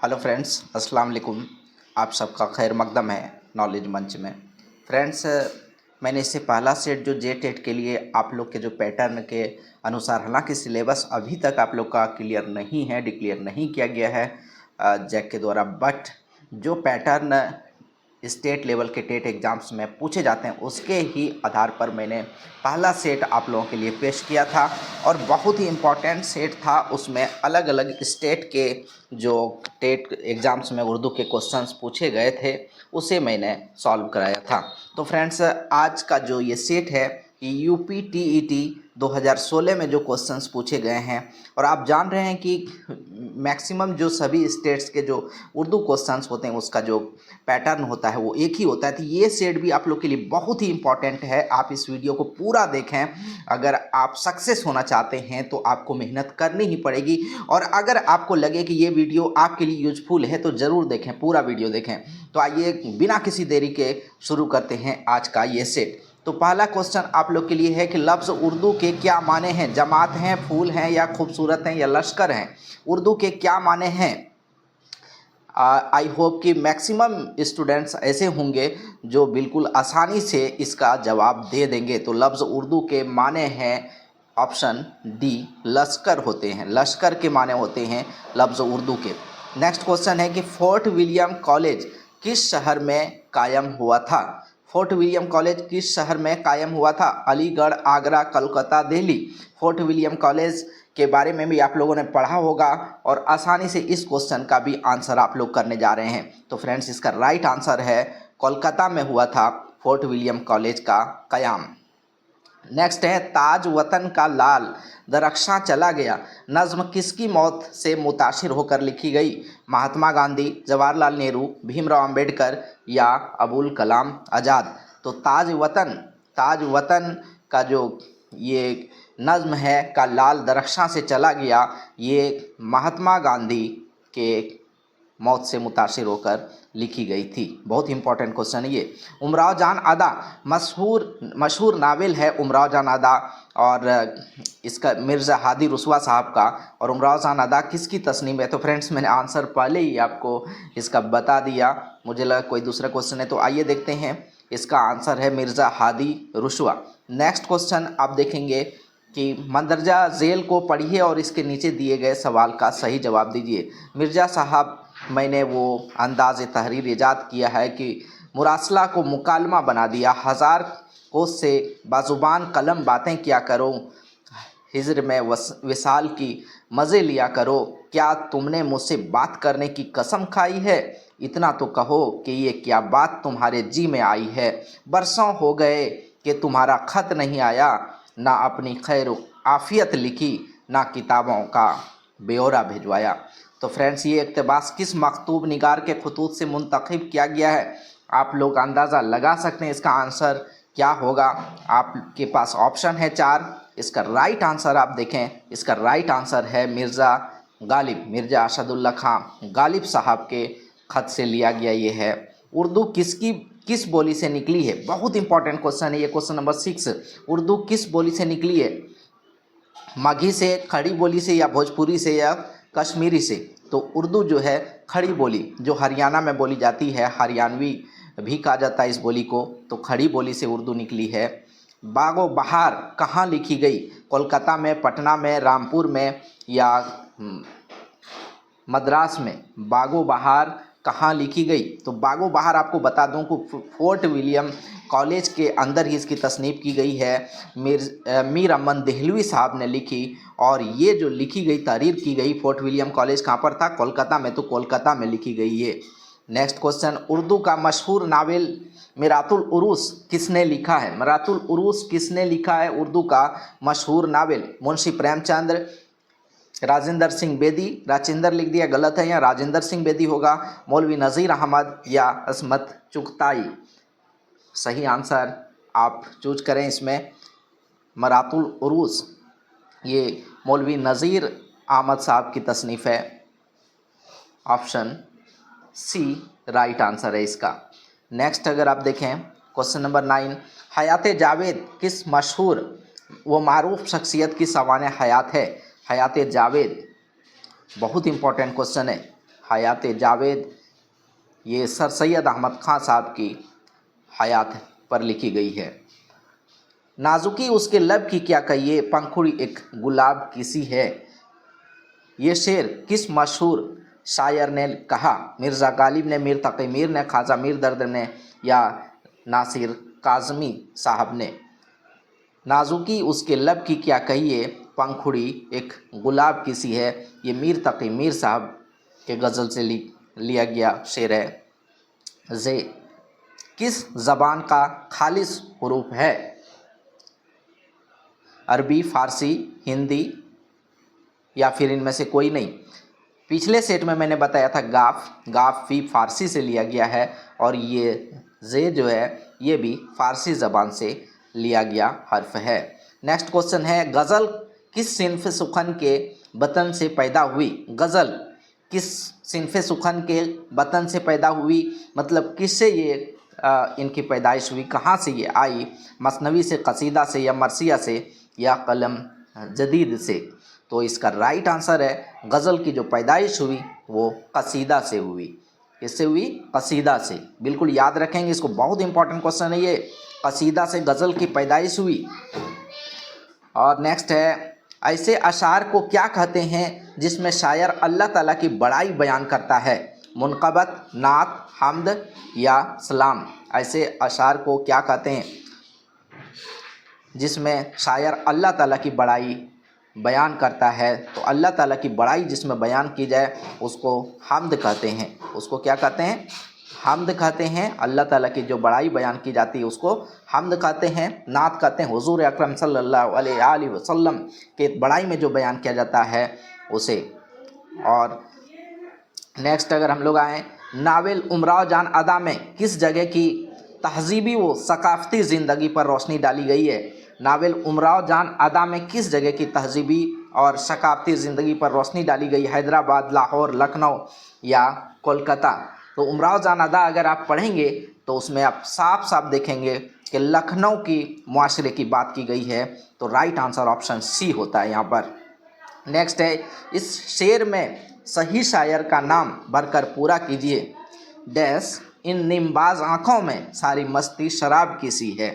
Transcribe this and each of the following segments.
Hello friends, अस्सलाम वालेकुम। आप सबका खैर मकदम है नॉलेज मंच में। फ्रेंड्स, मैंने इससे पहला सेट जो जे टेट के लिए आप लोग के जो पैटर्न के अनुसार, हालांकि सिलेबस अभी तक आप लोग का क्लियर नहीं है, डिक्लेयर नहीं किया गया है जैक के द्वारा, बट जो पैटर्न स्टेट लेवल के टेट एग्ज़ाम्स में पूछे जाते हैं उसके ही आधार पर मैंने पहला सेट आप लोगों के लिए पेश किया था और बहुत ही इम्पॉर्टेंट सेट था। उसमें अलग अलग स्टेट के जो टेट एग्ज़ाम्स में उर्दू के क्वेश्चंस पूछे गए थे उसे मैंने सॉल्व कराया था। तो फ्रेंड्स, आज का जो ये सेट है कि यूपी टीईटी 2016 में जो क्वेश्चंस पूछे गए हैं, और आप जान रहे हैं कि मैक्सिमम जो सभी स्टेट्स के जो उर्दू क्वेश्चंस होते हैं उसका जो पैटर्न होता है वो एक ही होता है। तो ये सेट भी आप लोग के लिए बहुत ही इंपॉर्टेंट है। आप इस वीडियो को पूरा देखें। अगर आप सक्सेस होना चाहते हैं तो आपको मेहनत करनी ही पड़ेगी, और अगर आपको लगे कि ये वीडियो आपके लिए यूजफुल है तो ज़रूर देखें, पूरा वीडियो देखें। तो आइए बिना किसी देरी के शुरू करते हैं आज का ये सेट। तो पहला क्वेश्चन आप लोग के लिए है कि लफ्ज़ उर्दू के क्या माने हैं? जमात हैं, फूल हैं, या खूबसूरत हैं, या लश्कर हैं? उर्दू के क्या माने हैं? आई होप कि मैक्सिमम स्टूडेंट्स ऐसे होंगे जो बिल्कुल आसानी से इसका जवाब दे देंगे। तो लफ्ज़ उर्दू के माने हैं ऑप्शन डी, लश्कर होते हैं। लश्कर के माने होते हैं लफ्ज़ उर्दू के। नेक्स्ट क्वेश्चन है कि फोर्ट विलियम कॉलेज किस शहर में कायम हुआ था? फोर्ट विलियम कॉलेज किस शहर में कायम हुआ था? Aligarh, Agra, Calcutta, Delhi. Fort William college के बारे में भी आप लोगों ने पढ़ा होगा और आसानी से इस क्वेश्चन का भी आंसर आप लोग करने जा रहे हैं। तो फ्रेंड्स, इसका राइट आंसर है कोलकाता में हुआ था फोर्ट विलियम कॉलेज का कयाम। नेक्स्ट है ताज वतन का लाल दरख्शां चला गया नज़्म किसकी मौत से मुतासिर होकर लिखी गई? महात्मा गांधी, जवाहरलाल नेहरू, भीमराव अंबेडकर, या अबुल कलाम आज़ाद। तो ताज वतन का जो ये नज़्म है का लाल दरख्शां से चला गया, ये महात्मा गांधी के मौत से मुतासिर होकर लिखी गई थी। बहुत इंपॉर्टेंट क्वेश्चन है ये। उमराव जान अदा मशहूर नावल है उमराव जान अदा, और इसका मिर्ज़ा हादी रुस्वा साहब का। और उमराव जान अदा किसकी तस्नीम है? तो फ्रेंड्स, मैंने आंसर पहले ही आपको इसका बता दिया, मुझे लगा कोई दूसरा क्वेश्चन है। तो आइए देखते हैं, इसका आंसर है मिर्ज़ा हादी रुस्वा। नेक्स्ट क्वेश्चन आप देखेंगे कि मंदरजा झेल को पढ़िए और इसके नीचे दिए गए सवाल का सही जवाब दीजिए। मिर्ज़ा साहब, मैंने वो अंदाज़ तहरीर ईजाद किया है कि मुरासला को मुकालमा बना दिया। हज़ार कोस से बाजुबान कलम बातें किया करो, हिज्र में विसाल की मज़े लिया करो। क्या तुमने मुझसे बात करने की कसम खाई है? इतना तो कहो कि ये क्या बात तुम्हारे जी में आई है। बरसों हो गए कि तुम्हारा ख़त नहीं आया, ना अपनी खैर आफियत लिखी, ना किताबों का ब्यौरा भिजवाया। तो फ्रेंड्स, ये इक़्तिबास किस मकतूब निगार के खतूत से मुंतखब किया गया है? आप लोग अंदाज़ा लगा सकते हैं इसका आंसर क्या होगा। आपके पास ऑप्शन है 4। इसका राइट आंसर आप देखें, इसका राइट आंसर है मिर्ज़ा असदुल्ला खां गालिब साहब के ख़त से लिया गया ये है। उर्दू किस बोली से निकली है? बहुत इंपॉर्टेंट क्वेश्चन है ये, क्वेश्चन नंबर 6। उर्दू किस बोली से निकली है? माघी से, खड़ी बोली से, या भोजपुरी से, या कश्मीरी से? तो उर्दू जो है खड़ी बोली, जो हरियाणा में बोली जाती है, हरियाणवी भी कहा जाता है इस बोली को, तो खड़ी बोली से उर्दू निकली है। बागो बहार कहाँ लिखी गई? कोलकाता में, पटना में, रामपुर में, या मद्रास में? बागो बहार कहाँ लिखी गई? तो बागो बहार आपको बता दूं कि फोर्ट विलियम कॉलेज के अंदर ही इसकी तसनीफ़ की गई है। मीर अमन देहलवी साहब ने लिखी, और ये जो लिखी गई, तहरीर की गई, फोर्ट विलियम कॉलेज कहाँ पर था? कोलकाता में। तो कोलकाता में लिखी गई ये। नेक्स्ट क्वेश्चन, उर्दू का मशहूर नावल मिरातुल उरूस किसने लिखा है? मिरातुल उरूस किसने लिखा है? उर्दू का मशहूर नावल मुंशी प्रेमचंद, राजेंद्र सिंह बेदी। राजेंद्र लिख दिया, गलत है, यहाँ राजेंद्र सिंह बेदी होगा। मौलवी नज़ीर अहमद या असमत चुगताई? सही आंसर आप चूज करें इसमें। मरातुल उरूस ये मौलवी नज़ीर अहमद साहब की तसनीफ़ है। ऑप्शन सी राइट आंसर है इसका। नेक्स्ट अगर आप देखें, क्वेश्चन नंबर 9, हयात जावेद किस मशहूर व मारूफ शख्सियत की सवाने हयात है? हयात जावेद बहुत इंपॉर्टेंट क्वेश्चन है। हयात जावेद ये सर सैयद अहमद ख़ान साहब की हयात पर लिखी गई है। नाजुकी उसके लब की क्या कहिए, पंखुड़ी एक गुलाब की सी है, ये शेर किस मशहूर शायर ने कहा? मिर्ज़ा गालिब ने, मीर तक़ी मीर ने, ख्वाजा मीर दर्द ने या नासिर काज़मी साहब ने? नाजुकी उसके लब की क्या कहिए, पंखुड़ी एक गुलाब की सी है, ये मीर तक़ी मीर साहब के गज़ल से लिया गया शेर है। जे किस ज़बान का खालिस हुरूफ है? अरबी, फ़ारसी, हिंदी या फिर इनमें से कोई नहीं। पिछले सेट में मैंने बताया था गाफ भी फ़ारसी से लिया गया है और ये जे जो है ये भी फ़ारसी ज़बान से लिया गया हर्फ है। नेक्स्ट क्वेश्चन है, गज़ल किस सिन्फ़ सुखन के बतन से पैदा हुई? गज़ल किस सिन्फ़ सुखन के बतन से पैदा हुई, मतलब किससे ये इनकी पैदाइश हुई, कहाँ से ये आई? मसनवी से, कसीदा से या मरसिया से या कलम जदीद से? तो इसका राइट आंसर है गज़ल की जो पैदाइश हुई वो कसीदा से हुई। किससे हुई? कसीदा से। बिल्कुल याद रखेंगे इसको, बहुत इंपॉर्टेंट क्वेश्चन है ये। कसीदा से गज़ल की पैदाइश हुई। और नेक्स्ट है, ऐसे अशार को क्या कहते हैं जिसमें शायर अल्लाह ताला की बड़ाई बयान करता है? मुनक़बत, नात, हम्द या सलाम? ऐसे अशार को क्या कहते हैं जिसमें शायर अल्लाह ताला की बड़ाई बयान करता है? तो अल्लाह ताला की बड़ाई जिसमें बयान की जाए उसको हम्द कहते हैं। उसको क्या कहते हैं? हम्द कहते हैं। अल्लाह ताला की जो बड़ाई बयान की जाती है उसको हम्द कहते हैं। नात कहते हैं हुज़ूर अकरम सल्लल्लाहु अलैहि वसल्लम के बड़ाई में जो बयान किया जाता है उसे। और नेक्स्ट अगर हम लोग आएँ, नावल उमराव जान अदा में किस जगह की तहज़ीबी व सकाफ़ती ज़िंदगी पर रोशनी डाली गई है? नावल उमराव जान अदा में किस जगह की तहज़ीबी और सकाफ़ती ज़िंदगी पर रोशनी डाली गई? हैदराबाद, लाहौर, लखनऊ या कोलकाता? तो उमराव जान अदा अगर आप पढ़ेंगे तो उसमें आप साफ साफ देखेंगे कि लखनऊ की मुआशरे की बात की गई है। तो राइट आंसर ऑप्शन सी होता है यहाँ पर। नेक्स्ट है, इस शेर में सही शायर का नाम भरकर पूरा कीजिए। डैश इन निम्बाज आँखों में सारी मस्ती शराब की सी है?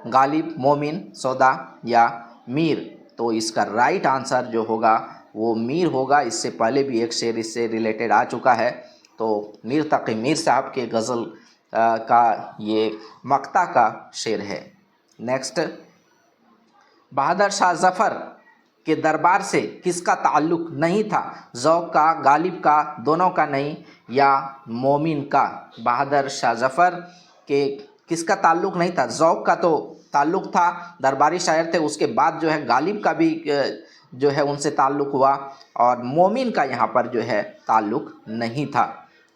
गालिब, मोमिन, सौदा या मीर? तो इसका राइट आंसर जो होगा वो मीर होगा। इससे पहले भी एक शेर इससे रिलेटेड आ चुका है। तो मीर तक़ी मीर साहब के गज़ल का ये मक्ता का शेर है। नेक्स्ट, बहादुर शाह ज़फ़र के दरबार से किसका ताल्लुक़ नहीं था? ज़ौक़ का, गालिब का, दोनों का नहीं या मोमिन का? बहादुर शाह ज़फ़र के किसका ताल्लुक़ नहीं था? ज़ौक़ का तो ताल्लुक़ था, दरबारी शायर थे। उसके बाद जो है गालिब का भी जो है उनसे ताल्लुक़ हुआ और मोमिन का यहाँ पर जो है ताल्लुक़ नहीं था।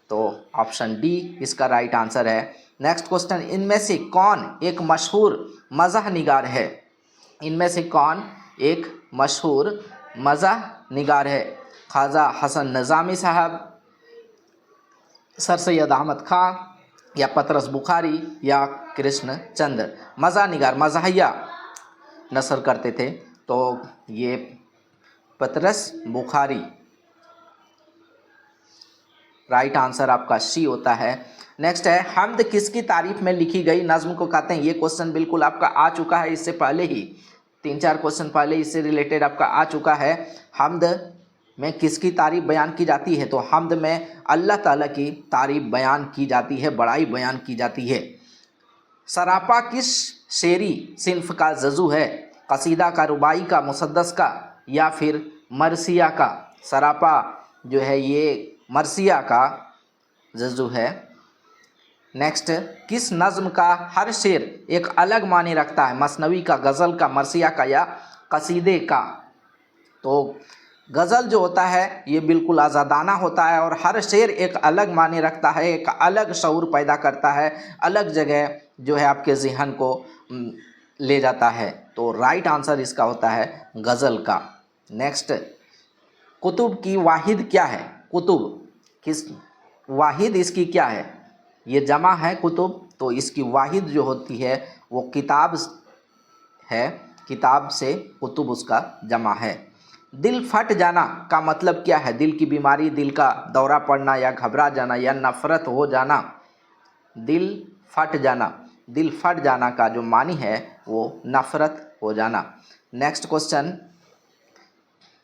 तो ऑप्शन डी इसका राइट आंसर है। नेक्स्ट क्वेश्चन, इनमें से कौन एक मशहूर मज़ाह निगार है? इनमें से कौन एक मशहूर मज़ाह निगार है? ख्वाजा हसन निज़ामी साहब, सर सैयद अहमद ख़ान या पतरस बुखारी या कृष्ण चंद्र? मज़ाह निगार, मज़ाहिया नसर करते थे। तो ये पतरस बुखारी। राइट आंसर आपका सी होता है। नेक्स्ट है, हम्द किसकी तारीफ़ में लिखी गई नज़्म को कहते हैं? ये क्वेश्चन बिल्कुल आपका आ चुका है, इससे पहले ही 3-4 क्वेश्चन पहले इससे रिलेटेड आपका आ चुका है। हम्द में किसकी तारीफ़ बयान की जाती है? तो हम्द में अल्लाह ताला की तारीफ़ बयान की जाती है, बड़ाई बयान की जाती है। सरापा किस शेरी सिन्फ़ का जज़ू है? कसीदा का, रुबाई का, मुसद्दस का या फिर मरसिया का? सरापा जो है ये मरसिया का जज़ू है। नेक्स्ट, किस नज़्म का हर शेर एक अलग मानी रखता है? मसनवी का, गज़ल का, मरसिया का या कसीदे का? तो गज़ल जो होता है ये बिल्कुल आज़ादाना होता है और हर शेर एक अलग मानी रखता है, एक अलग शऊर पैदा करता है, अलग जगह जो है आपके ज़हन को ले जाता है। तो राइट आंसर इसका होता है गज़ल का। नेक्स्ट, कुतुब की वाहिद क्या है? कुतुब किस वाहिद इसकी क्या है? ये जमा है कुतुब, तो इसकी वाहिद जो होती है वो किताब है। किताब से कुतुब उसका जमा है। दिल फट जाना का मतलब क्या है? दिल की बीमारी, दिल का दौरा पड़ना, या घबरा जाना, या नफरत हो जाना। दिल फट जाना, दिल फट जाना का जो मानी है वो नफरत हो जाना। नेक्स्ट क्वेश्चन,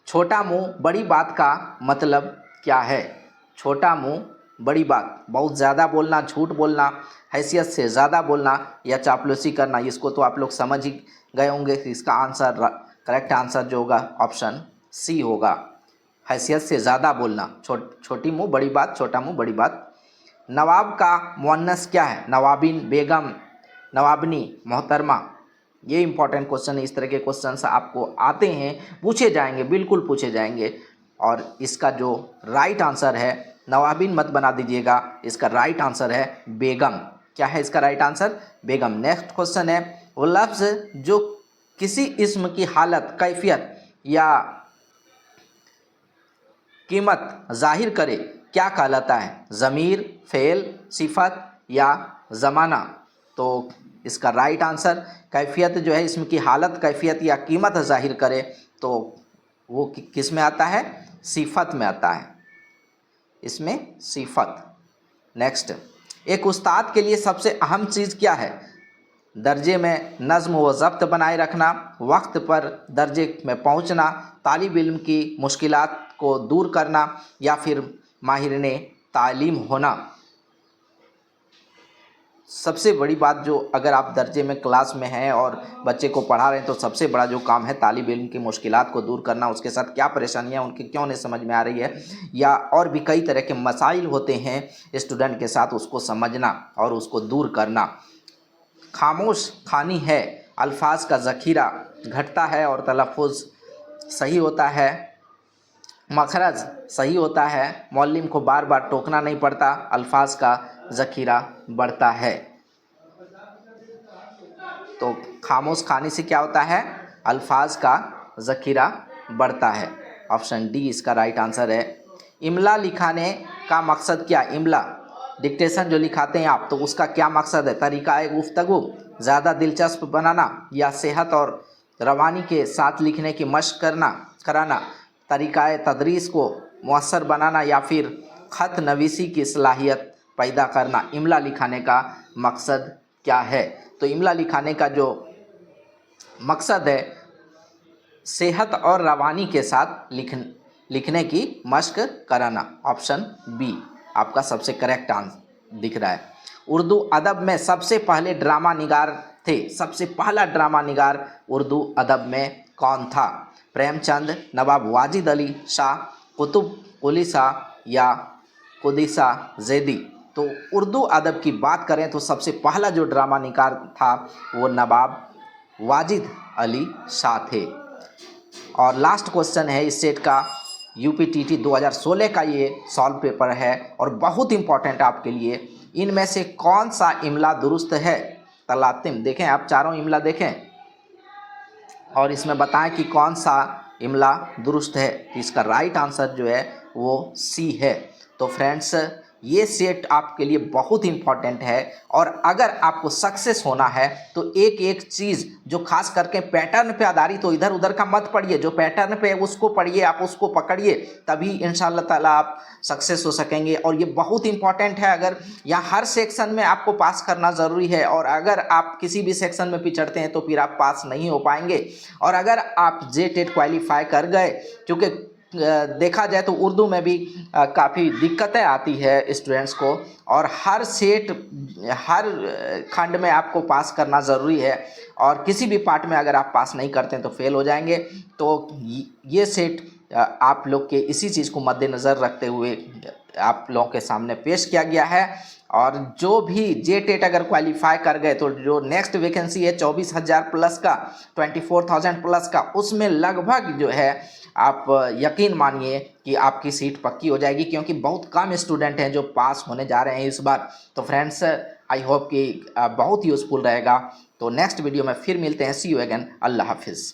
छोटा मुंह बड़ी बात का मतलब क्या है? छोटा मुंह बड़ी बात, बहुत ज़्यादा बोलना, झूठ बोलना, हैसियत से ज़्यादा बोलना, या चापलूसी करना। इसको तो आप लोग समझ ही गए होंगे कि इसका आंसर, करेक्ट आंसर जो होगा ऑप्शन सी होगा, हैसियत से ज़्यादा बोलना। छोटी मुंह बड़ी बात, छोटा मुंह बड़ी बात। नवाब का मुअन्नस क्या है? नवाबिन, बेगम, नवाबनी, मोहतरमा। ये इंपॉर्टेंट क्वेश्चन है। इस तरह के क्वेश्चन आपको आते हैं, पूछे जाएंगे, बिल्कुल पूछे जाएंगे। और इसका जो राइट आंसर है, नवाबिन मत बना दीजिएगा, इसका राइट आंसर है बेगम। क्या है इसका राइट आंसर? बेगम। नेक्स्ट क्वेश्चन है, वो लफ्ज़ जो किसी इस्म की हालत, कैफियत या कीमत जाहिर करे क्या कहलाता है? ज़मीर, फ़ेल, सिफत या ज़माना। तो इसका राइट आंसर, कैफियत जो है इसमें की हालत, कैफियत या कीमत जाहिर करे तो वो किस में आता है? सिफत में आता है, इसमें सिफत। नेक्स्ट, एक उस्ताद के लिए सबसे अहम चीज़ क्या है? दर्जे में नज़्म व ज़ब्त बनाए रखना, वक्त पर दर्जे में पहुंचना, तालिब इल्म की मुश्किलात को दूर करना, या फिर माहिरने तालीम होना। सबसे बड़ी बात जो, अगर आप दर्जे में क्लास में हैं और बच्चे को पढ़ा रहे हैं तो सबसे बड़ा जो काम है तालिब इल्म की मुश्किलात को दूर करना, उसके साथ क्या परेशानियां उनकी क्यों नहीं समझ में आ रही है, या और भी कई तरह के मसाइल होते हैं स्टूडेंट के साथ, उसको समझना और उसको दूर करना। खामोश खानी है, अल्फाज का ज़ख़ीरा घटता है और तलफ़ुज़ सही होता है, मखरज सही होता है, मौलिम को बार बार टोकना नहीं पड़ता, अल्फाज का ज़ख़ीरा बढ़ता है। तो खामोश खाने से क्या होता है? अल्फाज का ज़ख़ीरा बढ़ता है। ऑप्शन डी इसका राइट आंसर है। इमला लिखाने का मकसद क्या? इमला डिक्टेशन जो लिखाते हैं आप, तो उसका क्या मकसद है? तरीक़ा गुफ्तगू ज़्यादा दिलचस्प बनाना, या सेहत और रवानी के साथ लिखने की मशक़ कराना, तरीक़ा तदरीस को मुअस्सर बनाना, या फिर ख़त नवीसी की सलाहियत पैदा करना। इमला लिखाने का मकसद क्या है? तो इमला लिखाने का जो मकसद है, सेहत और रवानी के साथ लिखने की मशक़ कराना। ऑप्शन बी आपका सबसे करेक्ट आंसर दिख रहा है। उर्दू अदब में सबसे पहले ड्रामा निगार थे, सबसे पहला ड्रामा निगार उर्दू अदब में कौन था? प्रेमचंद, नवाब वाजिद अली शाह, कुतुब कुली शाह, या कुदिसा ज़ैदी। तो उर्दू अदब की बात करें तो सबसे पहला जो ड्रामा निगार था वो नवाब वाजिद अली शाह थे। और लास्ट क्वेश्चन है इस सेट का, यूपीटीटी 2016 का ये सॉल्व पेपर है और बहुत इंपॉर्टेंट आपके लिए। इनमें से कौन सा इमला दुरुस्त है? तलातिम देखें आप, चारों इमला देखें और इसमें बताएं कि कौन सा इमला दुरुस्त है। तो इसका राइट आंसर जो है वो सी है। तो फ्रेंड्स, ये सेट आपके लिए बहुत इंपॉर्टेंट है और अगर आपको सक्सेस होना है तो एक एक चीज़ जो खास करके पैटर्न पे आधारित हो, इधर उधर का मत पढ़िए, जो पैटर्न पे है उसको पढ़िए, आप उसको पकड़िए, तभी इंशाल्लाह ताला आप सक्सेस हो सकेंगे। और ये बहुत इंपॉर्टेंट है, अगर यहाँ हर सेक्शन में आपको पास करना ज़रूरी है, और अगर आप किसी भी सेक्शन में पिछड़ते हैं तो फिर आप पास नहीं हो पाएंगे। और अगर आप JTET क्वालिफाई कर गए, क्योंकि देखा जाए तो उर्दू में भी काफ़ी दिक्कतें आती है स्टूडेंट्स को, और हर सेट, हर खंड में आपको पास करना ज़रूरी है, और किसी भी पार्ट में अगर आप पास नहीं करते हैं तो फेल हो जाएंगे। तो ये सेट आप लोग के इसी चीज़ को मद्देनज़र रखते हुए आप लोगों के सामने पेश किया गया है। और जो भी JTET अगर क्वालिफाई कर गए तो जो नेक्स्ट वैकेंसी है 24,000 प्लस का, 24,000 प्लस का, उसमें लगभग जो है आप यकीन मानिए कि आपकी सीट पक्की हो जाएगी, क्योंकि बहुत कम स्टूडेंट हैं जो पास होने जा रहे हैं इस बार। तो फ्रेंड्स, आई होप कि बहुत यूज़फुल रहेगा। तो नेक्स्ट वीडियो में फिर मिलते हैं। सी यू अगेन। अल्लाह हाफिज़।